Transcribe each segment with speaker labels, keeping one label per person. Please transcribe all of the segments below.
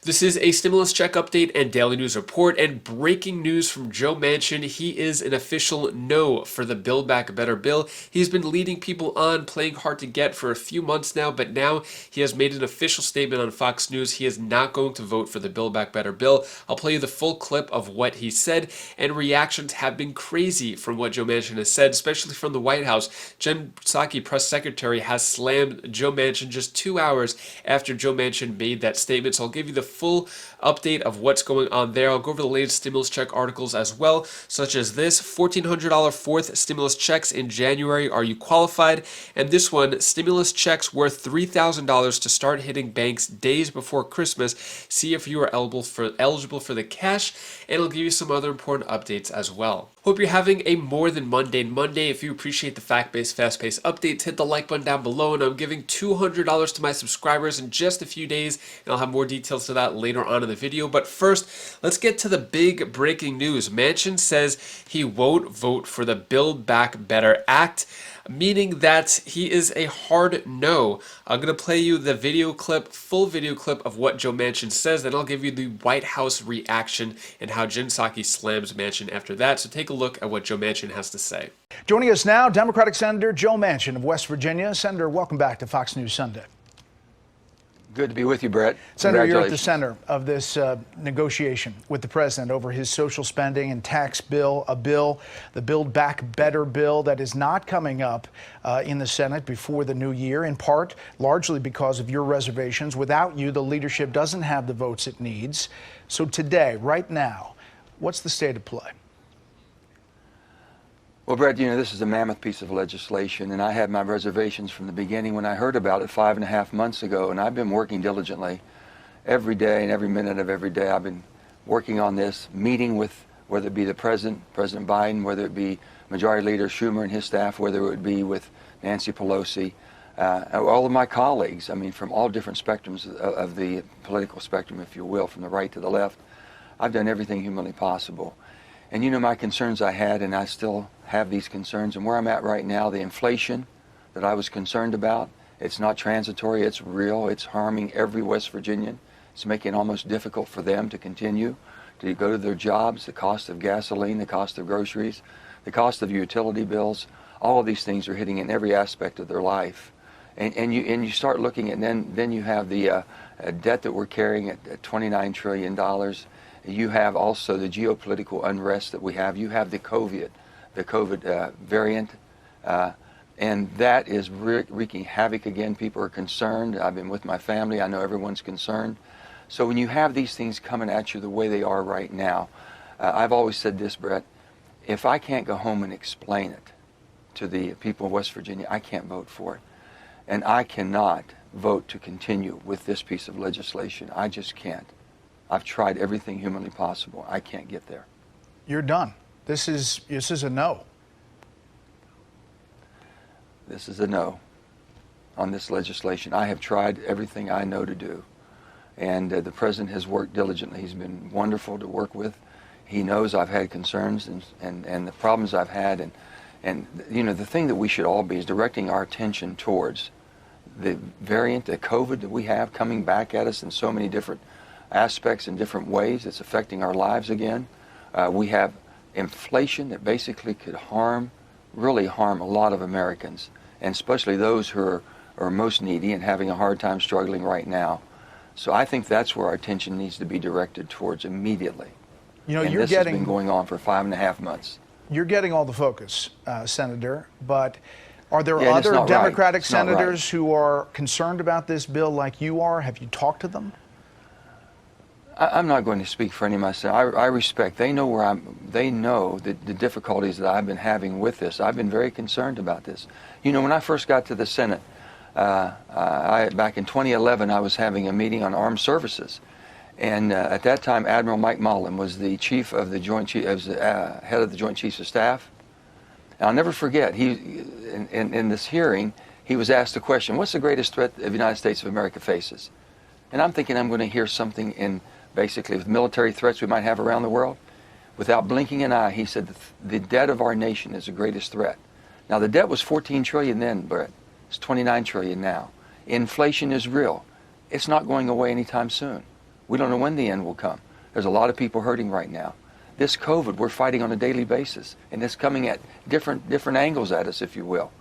Speaker 1: This is a stimulus check update and daily news report, and breaking news from Joe Manchin. He is an official no for the Build Back Better bill. He's been leading people on, playing hard to get for a few months now, but now he has made an official statement on Fox News. He is not going to vote for the Build Back Better bill. I'll play you the full clip of what he said, and reactions have been crazy from what Joe Manchin has said, especially from the White House. Jen Psaki, press secretary, has slammed Joe Manchin just 2 hours after Joe Manchin made that statement. So I'll give you the full update of what's going on there. I'll go over the latest stimulus check articles as well, such as this: $1,400 fourth stimulus checks in January. Are you qualified? And this one, stimulus checks worth $3,000 to start hitting banks days before Christmas. See if you are eligible for the cash, and it'll give you some other important updates as well. Hope you're having a more than mundane Monday. If you appreciate the fact-based, fast-paced updates, hit the like button down below, and I'm giving $200 to my subscribers in just a few days, and I'll have more details to that later on in the video. But first, let's get to the big breaking news. Manchin says he won't vote for the Build Back Better Act, meaning that he is a hard no. I'm going to play you the video clip, full video clip of what Joe Manchin says, then I'll give you the White House reaction and how Jen Psaki slams Manchin after that. So take a look at what Joe Manchin has to say.
Speaker 2: Joining us now, Democratic Senator Joe Manchin of West Virginia. Senator, welcome back to Fox News Sunday.
Speaker 3: Good to be with you, Brett.
Speaker 2: Senator, you're at the center of this negotiation with the president over his social spending and tax bill, the Build Back Better bill that is not coming up in the Senate before the new year, in part largely because of your reservations. Without you, the leadership doesn't have the votes it needs. So today, right now, what's the state of play?
Speaker 3: Well, Brett, this is a mammoth piece of legislation, and I had my reservations from the beginning when I heard about it 5.5 months ago, and I've been working diligently every day and every minute of every day. I've been working on this, meeting with, whether it be the President Biden, whether it be Majority Leader Schumer and his staff, whether it would be with Nancy Pelosi, all of my colleagues, from all different spectrums of the political spectrum, if you will, from the right to the left. I've done everything humanly possible. And my concerns I had, and I still have these concerns, and where I'm at right now, the inflation that I was concerned about, it's not transitory, it's real, it's harming every West Virginian. It's making it almost difficult for them to continue to go to their jobs, the cost of gasoline, the cost of groceries, the cost of utility bills. All of these things are hitting in every aspect of their life. And you start looking at, then you have the debt that we're carrying at $29 trillion. You have also the geopolitical unrest that we have. You have the COVID variant, and that is wreaking havoc again. People are concerned. I've been with my family. I know everyone's concerned. So when you have these things coming at you the way they are right now, I've always said this, Brett, if I can't go home and explain it to the people of West Virginia, I can't vote for it. And I cannot vote to continue with this piece of legislation. I just can't. I've tried everything humanly possible. I can't get there.
Speaker 2: You're done. This is a no.
Speaker 3: This is a no on this legislation. I have tried everything I know to do. And the president has worked diligently. He's been wonderful to work with. He knows I've had concerns and the problems I've had. And the thing that we should all be is directing our attention towards the variant, the COVID that we have coming back at us in so many different aspects in different ways. It's affecting our lives again. We have inflation that basically could really harm a lot of Americans, and especially those who are most needy and having a hard time struggling right now. So I think that's where our attention needs to be directed towards immediately. And this has been going on for 5.5 months.
Speaker 2: You're getting all the focus, Senator, but are there other Democratic senators who are concerned about this bill like you are? Have you talked to them?
Speaker 3: I'm not going to speak for any of myself. I respect. They know they know the difficulties that I've been having with this. I've been very concerned about this. When I first got to the Senate, back in 2011, I was having a meeting on armed services, and at that time, Admiral Mike Mullen was the chief of the head of the Joint Chiefs of Staff. And I'll never forget. In this hearing, he was asked the question, "What's the greatest threat the United States of America faces?" And I'm thinking I'm going to hear something in basically with military threats we might have around the world. Without blinking an eye, he said the debt of our nation is the greatest threat. Now, the debt was $14 trillion then, but it's $29 trillion now. Inflation is real. It's not going away anytime soon. We don't know when the end will come. There's a lot of people hurting right now. This COVID, we're fighting on a daily basis, and it's coming at different angles at us, if you will.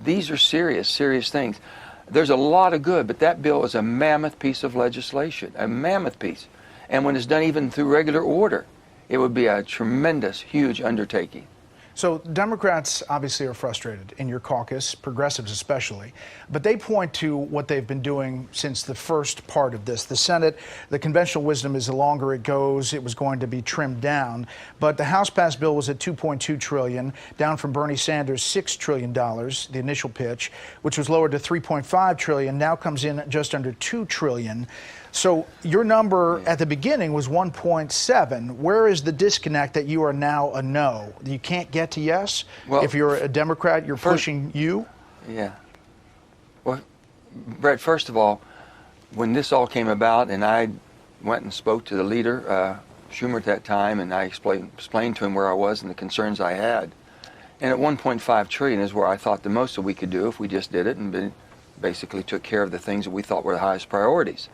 Speaker 3: These are serious, serious things. There's a lot of good, but that bill is a mammoth piece of legislation, a mammoth piece. And when it's done even through regular order, it would be a tremendous, huge undertaking.
Speaker 2: So Democrats obviously are frustrated in your caucus, progressives especially, but they point to what they've been doing since the first part of this. The Senate, the conventional wisdom is the longer it goes, it was going to be trimmed down. But the House passed bill was at $2.2 trillion, down from Bernie Sanders' $6 trillion, the initial pitch, which was lowered to $3.5 trillion, now comes in just under $2 trillion. So your number at the beginning was 1.7. Where is the disconnect that you are now a no? You can't get to yes?
Speaker 3: Well,
Speaker 2: if you're a Democrat, you're pushing you?
Speaker 3: Yeah. Well, Brett, first of all, when this all came about and I went and spoke to the leader, Schumer at that time, and I explained to him where I was and the concerns I had. And at 1.5 trillion is where I thought the most that we could do if we just did it and basically took care of the things that we thought were the highest priorities.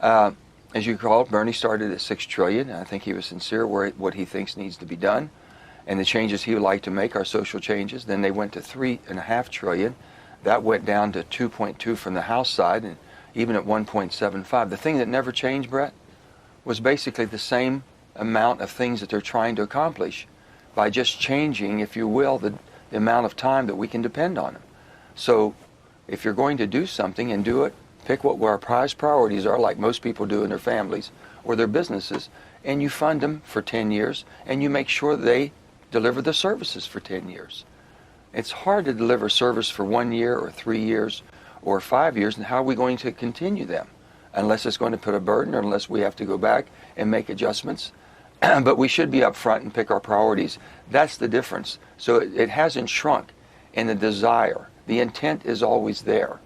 Speaker 3: As you recall, Bernie started at $6 trillion. And I think he was sincere what he thinks needs to be done, and the changes he would like to make are social changes. Then they went to $3.5 trillion. That went down to 2.2 from the House side, and even at 1.75. The thing that never changed, Brett, was basically the same amount of things that they're trying to accomplish by just changing, if you will, the amount of time that we can depend on them. So if you're going to do something and do it, pick what our priorities are, like most people do in their families or their businesses, and you fund them for 10 years, and you make sure they deliver the services for 10 years. It's hard to deliver service for 1 year or 3 years or 5 years, and how are we going to continue them? Unless it's going to put a burden, or unless we have to go back and make adjustments. But we should be upfront and pick our priorities. That's the difference. So it hasn't shrunk in the desire. The intent is always there.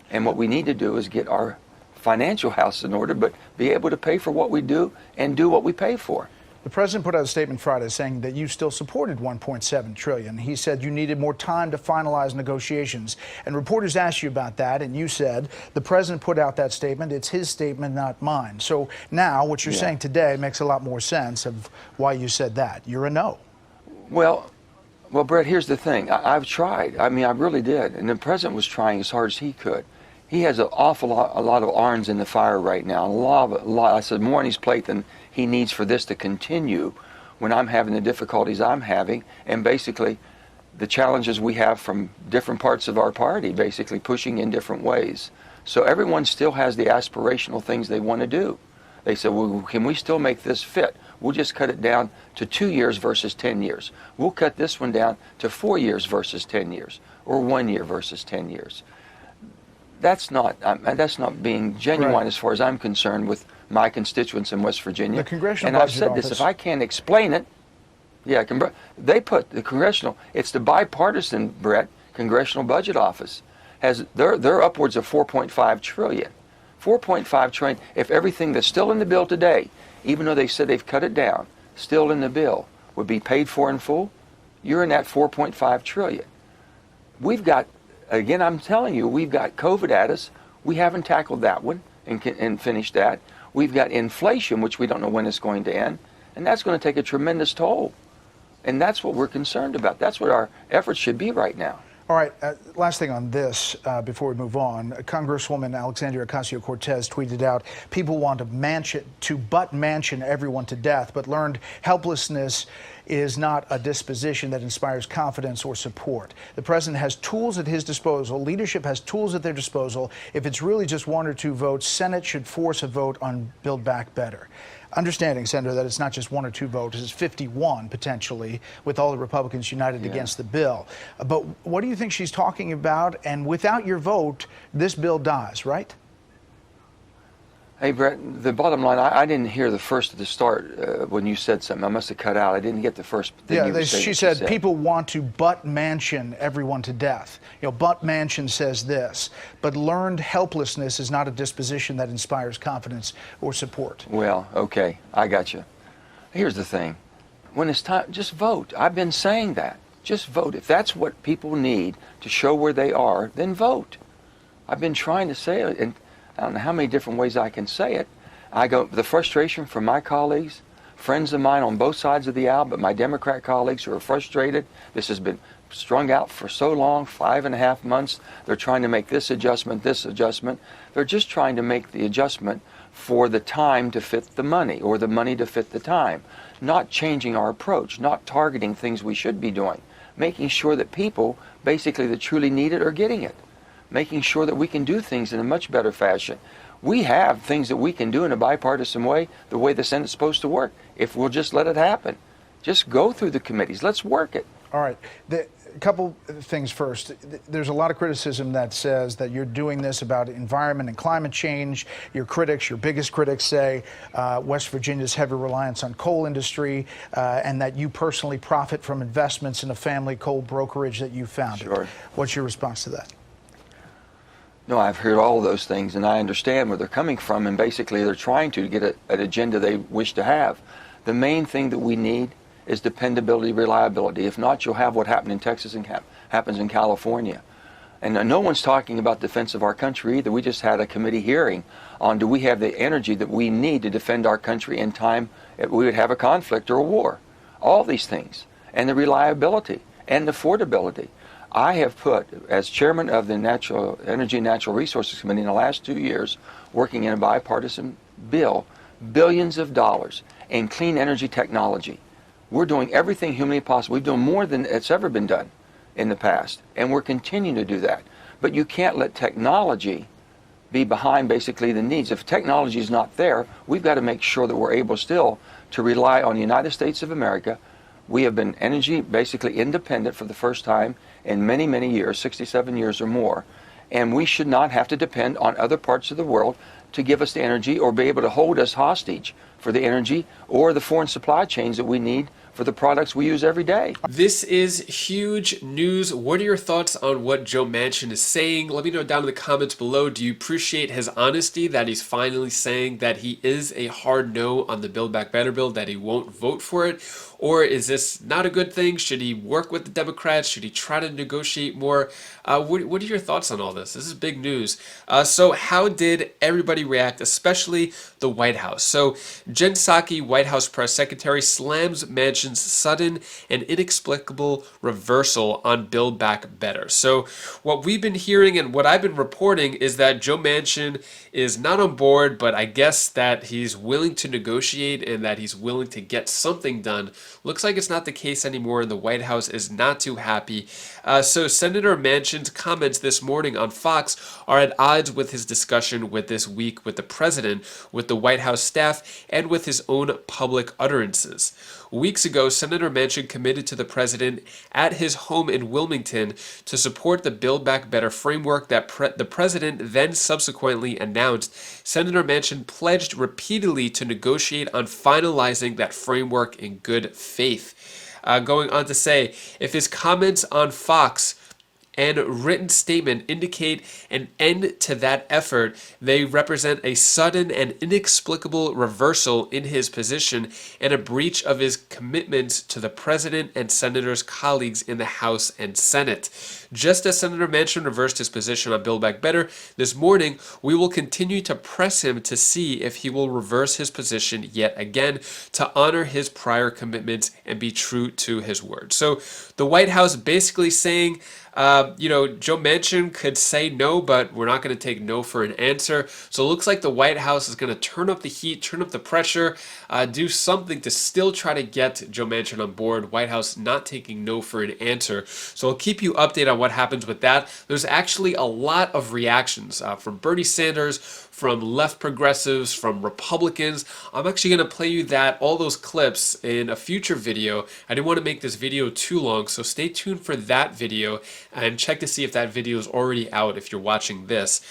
Speaker 3: And what we need to do is get our financial house in order, but be able to pay for what we do and do what we pay for.
Speaker 2: The president put out a statement Friday saying that you still supported $1.7 trillion. He said you needed more time to finalize negotiations. And reporters asked you about that, and you said the president put out that statement. It's his statement, not mine. So now what you're saying today makes a lot more sense of why you said that. You're a no.
Speaker 3: Well, Brett, here's the thing. I've tried. I mean, I really did. And the president was trying as hard as he could. He has an awful lot of irons in the fire right now. I said more on his plate than he needs for this to continue when I'm having the difficulties I'm having, and basically the challenges we have from different parts of our party, basically pushing in different ways. So everyone still has the aspirational things they want to do. They said, well, can we still make this fit? We'll just cut it down to 2 years versus 10 years. We'll cut this one down to 4 years versus 10 years, or 1 year versus 10 years. That's not being genuine, right, as far as I'm concerned, with my constituents in West Virginia.
Speaker 2: The Congressional
Speaker 3: and
Speaker 2: Budget
Speaker 3: I've said
Speaker 2: Office.
Speaker 3: this, if I can't explain it, they put the Congressional, it's the bipartisan, Brett, Congressional Budget Office, they're upwards of 4.5 trillion. 4.5 trillion, if everything that's still in the bill today, even though they said they've cut it down, still in the bill, would be paid for in full, you're in that 4.5 trillion. We've got, again, I'm telling you, we've got COVID at us. We haven't tackled that one and finished that. We've got inflation, which we don't know when it's going to end, and that's going to take a tremendous toll. And that's what we're concerned about. That's what our efforts should be right now.
Speaker 2: All right, last thing on this before we move on. Congresswoman Alexandria Ocasio-Cortez tweeted out, people want to Manchin everyone to death, but learned helplessness is not a disposition that inspires confidence or support. The president has tools at his disposal. Leadership has tools at their disposal. If it's really just 1 or 2 votes, Senate should force a vote on Build Back Better. Understanding, Senator, that it's not just 1 or 2 votes, it's 51 potentially, with all the Republicans united against the bill. But what do you think she's talking about? And without your vote, this bill dies, right?
Speaker 3: Hey, Brett, the bottom line, I didn't hear the first at the start when you said something. I must have cut out. I didn't get the first thing you were saying.
Speaker 2: She said people want to butt Manchin everyone to death. You know, butt Manchin says this, but learned helplessness is not a disposition that inspires confidence or support.
Speaker 3: Well, okay, I got you. Here's the thing. When it's time, just vote. I've been saying that. Just vote. If that's what people need to show where they are, then vote. I've been trying to say it, and I don't know how many different ways I can say it. The frustration from my colleagues, friends of mine on both sides of the aisle, but my Democrat colleagues who are frustrated. This has been strung out for so long, 5.5 months. They're trying to make this adjustment, this adjustment. They're just trying to make the adjustment for the time to fit the money, or the money to fit the time. Not changing our approach, not targeting things we should be doing. Making sure that people, basically that truly need it, are getting it. Making sure that we can do things in a much better fashion. We have things that we can do in a bipartisan way, the way the Senate's supposed to work, if we'll just let it happen. Just go through the committees. Let's work it.
Speaker 2: All right. A couple things first. There's a lot of criticism that says that you're doing this about environment and climate change. Your critics, your biggest critics, say West Virginia's heavy reliance on coal industry, and that you personally profit from investments in a family coal brokerage that you founded.
Speaker 3: Sure.
Speaker 2: What's your response to that?
Speaker 3: No, I've heard all of those things, and I understand where they're coming from, and basically they're trying to get an agenda they wish to have. The main thing that we need is dependability, reliability. If not, you'll have what happened in Texas and happens in California. And no one's talking about defense of our country either. We just had a committee hearing on, do we have the energy that we need to defend our country in time if we would have a conflict or a war? All these things. And the reliability and affordability. I have put, as chairman of the Energy and Natural Resources Committee in the last 2 years, working in a bipartisan bill, billions of dollars in clean energy technology. We're doing everything humanly possible. We've done more than it's ever been done in the past, and we're continuing to do that. But you can't let technology be behind basically the needs. If technology is not there, we've got to make sure that we're able still to rely on the United States of America. We have been energy basically independent for the first time in many, many years, 67 years or more, and we should not have to depend on other parts of the world to give us the energy or be able to hold us hostage for the energy or the foreign supply chains that we need for the products we use every day.
Speaker 1: This is huge news. What are your thoughts on what Joe Manchin is saying? Let me know down in the comments below. Do you appreciate his honesty that he's finally saying that he is a hard no on the Build Back Better bill, that he won't vote for it? Or is this not a good thing? Should he work with the Democrats? Should he try to negotiate more? What are your thoughts on all this? This is big news. So how did everybody react, especially the White House? So Jen Psaki, White House press secretary, slams Manchin's sudden and inexplicable reversal on Build Back Better. So what we've been hearing and what I've been reporting is that Joe Manchin is not on board, but I guess that he's willing to negotiate and that he's willing to get something done. Looks like it's not the case anymore, and the White House is not too happy. So Senator Manchin's comments this morning on Fox are at odds with his discussion with this week with the president, with the White House staff, and with his own public utterances. Weeks ago, Senator Manchin committed to the president at his home in Wilmington to support the Build Back Better framework that the president then subsequently announced. Senator Manchin pledged repeatedly to negotiate on finalizing that framework in good faith. Going on to say, if his comments on Fox and written statement indicate an end to that effort, they represent a sudden and inexplicable reversal in his position and a breach of his commitments to the president and senators' colleagues in the House and Senate. Just as Senator Manchin reversed his position on Build Back Better this morning, we will continue to press him to see if he will reverse his position yet again to honor his prior commitments and be true to his word. So the White House basically saying, Joe Manchin could say no, but we're not going to take no for an answer. So it looks like the White House is going to turn up the heat, turn up the pressure, do something to still try to get Joe Manchin on board. White House not taking no for an answer. So I'll keep you updated on what happens with that. There's actually a lot of reactions from Bernie Sanders, from left progressives, from Republicans. I'm actually going to play you all those clips in a future video. I didn't want to make this video too long, so stay tuned for that video and check to see if that video is already out if you're watching this.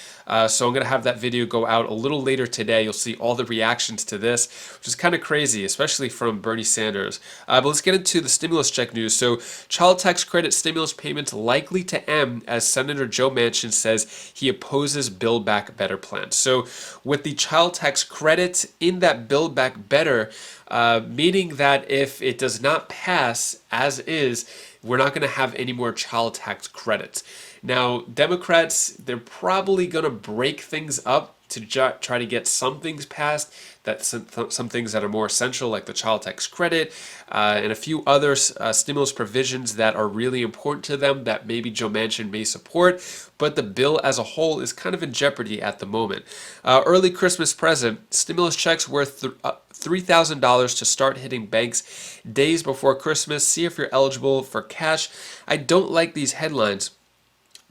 Speaker 1: So I'm going to have that video go out a little later today. You'll see all the reactions to this, which is kind of crazy, especially from Bernie Sanders. But let's get into the stimulus check news. So child tax credit stimulus payments likely to end as Senator Joe Manchin says he opposes Build Back Better plan. So with the child tax credit in that Build Back Better, meaning that if it does not pass as is, we're not going to have any more child tax credits. Now, Democrats, they're probably going to break things up to try to get some things passed, that some things that are more essential, like the child tax credit, and a few other stimulus provisions that are really important to them that maybe Joe Manchin may support, but the bill as a whole is kind of in jeopardy at the moment. Early Christmas present, stimulus checks worth $3,000 to start hitting banks days before Christmas. See if you're eligible for cash. I don't like these headlines,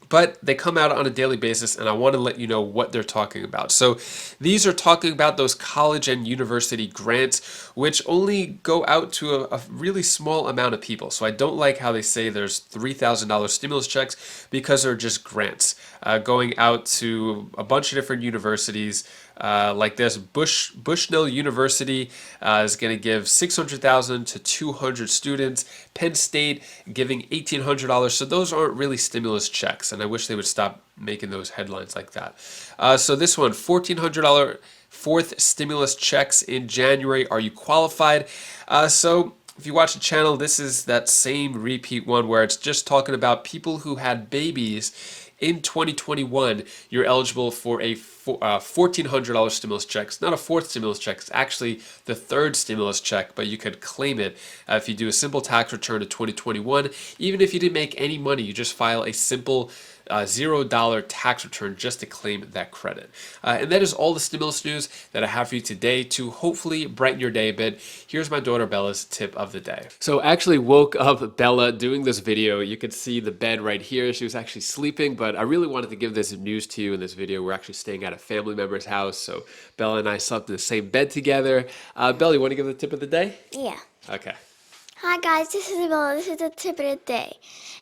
Speaker 1: but they come out on a daily basis, and I want to let you know what they're talking about. So these are talking about those college and university grants, which only go out to a really small amount of people. So I don't like how they say there's $3,000 stimulus checks, because they're just grants going out to a bunch of different universities. Like this, Bushnell University is going to give $600,000 to 200 students. Penn State giving $1,800. So those aren't really stimulus checks, and I wish they would stop making those headlines like that. So this one, $1,400 fourth stimulus checks in January. Are you qualified? So if you watch the channel, this is that same repeat one where it's just talking about people who had babies in 2021. You're eligible for a $1,400 stimulus check. It's not a fourth stimulus check. It's actually the third stimulus check, but you could claim it if you do a simple tax return to 2021. Even if you didn't make any money, you just file a simple $0 tax return just to claim that credit. And that is all the stimulus news that I have for you today to hopefully brighten your day a bit. Here's my daughter Bella's tip of the day. So I actually woke up Bella doing this video. You can see the bed right here. She was actually sleeping, but I really wanted to give this news to you in this video. We're actually staying at a family member's house, so Bella and I slept in the same bed together. Bella, you want to give the tip of the day?
Speaker 4: Yeah.
Speaker 1: Okay.
Speaker 4: Hi guys, this is Bella. This is the tip of the day.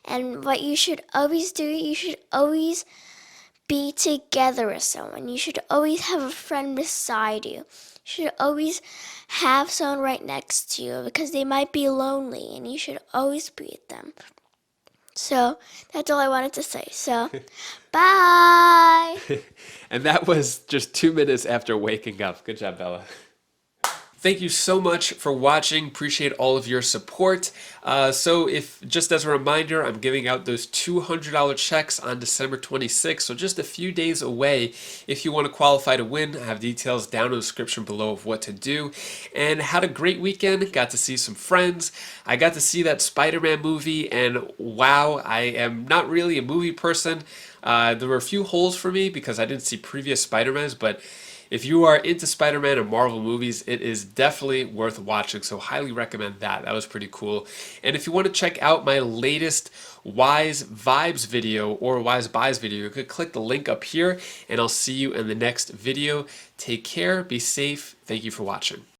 Speaker 4: And what you should always do, you should always be together with someone. You should always have a friend beside you. You should always have someone right next to you, because they might be lonely, and you should always be with them. So that's all I wanted to say. So bye.
Speaker 1: And that was just 2 minutes after waking up. Good job, Bella. Thank you so much for watching. Appreciate all of your support. So if, just as a reminder, I'm giving out those $200 checks on December 26th, so just a few days away. If you want to qualify to win, I have details down in the description below of what to do. And had a great weekend. Got to see some friends. I got to see that Spider-Man movie, and wow, I am not really a movie person. There were a few holes for me because I didn't see previous Spider-Mans, but if you are into Spider-Man and Marvel movies, it is definitely worth watching, so highly recommend that. That was pretty cool. And if you want to check out my latest Wise Vibes video or Wise Buys video, you could click the link up here, and I'll see you in the next video. Take care, be safe, thank you for watching.